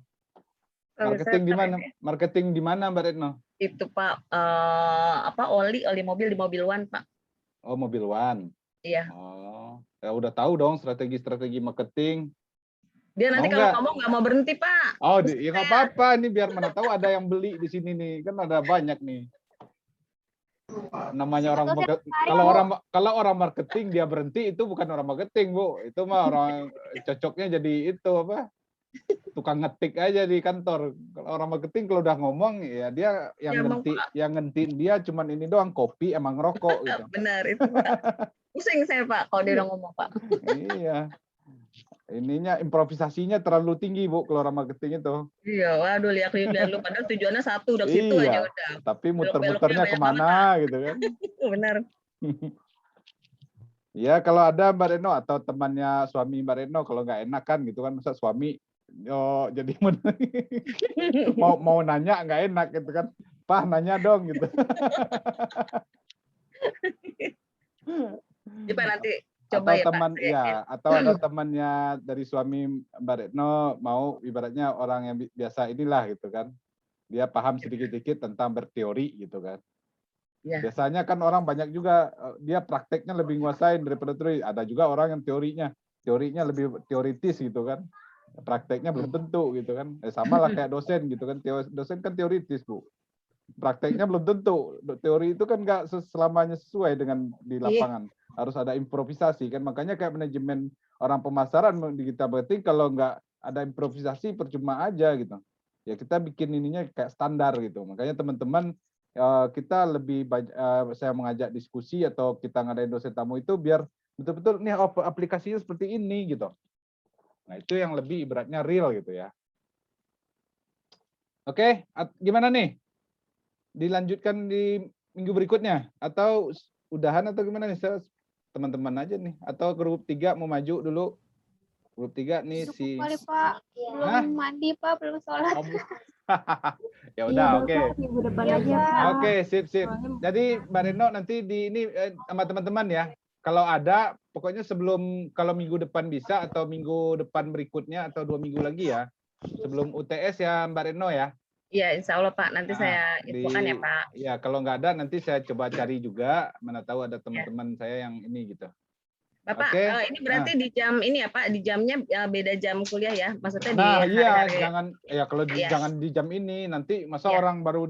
Marketing di mana? Marketing di mana Mbak Retno? Itu Pak, oli mobil di Mobil One Pak. Oh, Mobil One. Iya. Oh, ya udah tahu dong strategi marketing. Dia nanti kalau ngomong nggak mau berhenti Pak. Oh, ya nggak apa-apa. Ini biar mana tahu ada yang beli di sini nih. Kan ada banyak nih. Namanya orang kalau orang marketing dia berhenti itu bukan orang marketing, Bu. Itu mah orang cocoknya jadi itu apa? Tukang ngetik aja di kantor. Kalau orang marketing kalau udah ngomong ya dia yang ngentiin dia cuman ini doang, kopi emang rokok gitu. Benar itu Pak. Pusing saya Pak kalau dia udah ngomong Pak. Iya. Ininya improvisasinya terlalu tinggi Bu kalau orang marketing itu. Iya, waduh lihat lu padahal tujuannya satu udah situ aja udah. Tapi muter-muternya kemana gitu kan. Benar. Ya kalau ada Mbak Retno atau temannya suami Mbak Retno kalau nggak enak kan gitu kan, masa suami jadi mau nanya nggak enak gitu kan, Pak nanya dong gitu. Coba nanti coba atau ya teman Pak. Ya atau ada temannya dari suami Mbak Retno mau ibaratnya orang yang biasa inilah gitu kan, dia paham sedikit-sedikit tentang berteori gitu kan. Ya. Biasanya kan orang banyak juga dia prakteknya lebih nguasain daripada teori. Ada juga orang yang teorinya lebih teoritis gitu kan. Prakteknya belum tentu gitu kan. Sama lah kayak dosen gitu kan. Dosen kan teoritis, Bu. Prakteknya belum tentu. Teori itu kan nggak selamanya sesuai dengan di lapangan. Harus ada improvisasi kan. Makanya kayak manajemen orang pemasaran digital marketing kalau nggak ada improvisasi percuma aja gitu. Ya kita bikin ininya kayak standar gitu. Makanya teman-teman kita lebih saya mengajak diskusi atau kita ngadain dosen tamu itu biar betul-betul nih aplikasinya seperti ini gitu. Nah itu yang lebih ibaratnya real gitu ya. Oke, gimana nih? Dilanjutkan di minggu berikutnya atau udahan atau gimana nih? Teman-teman aja nih atau grup 3 mau maju dulu? Grup 3 nih si Pak. Belum mandi Pak, belum sholat. Ya udah, oke. Oke, sip. Jadi Mbak Retno nanti di ini sama teman-teman ya. Kalau ada, pokoknya kalau minggu depan bisa atau minggu depan berikutnya atau 2 minggu lagi ya. Sebelum UTS ya Mbak Retno ya. Iya, insya Allah Pak. Nanti saya infokan ya Pak. Ya, kalau nggak ada nanti saya coba cari juga. Mana tahu ada teman-teman saya yang ini gitu. Bapak, ini berarti di jam ini ya Pak, di jamnya beda jam kuliah ya, maksudnya iya, jangan ya kalau jangan di jam ini nanti masa orang baru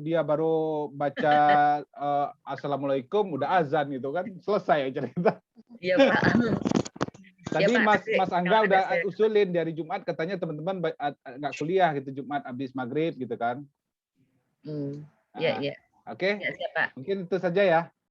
baca assalamualaikum udah azan gitu kan selesai cerita. Iya Pak. Tadi ya, Mas Angga udah usulin dari Jumat katanya teman-teman nggak kuliah gitu Jumat habis maghrib gitu kan. Iya. Oke. Mungkin itu saja ya.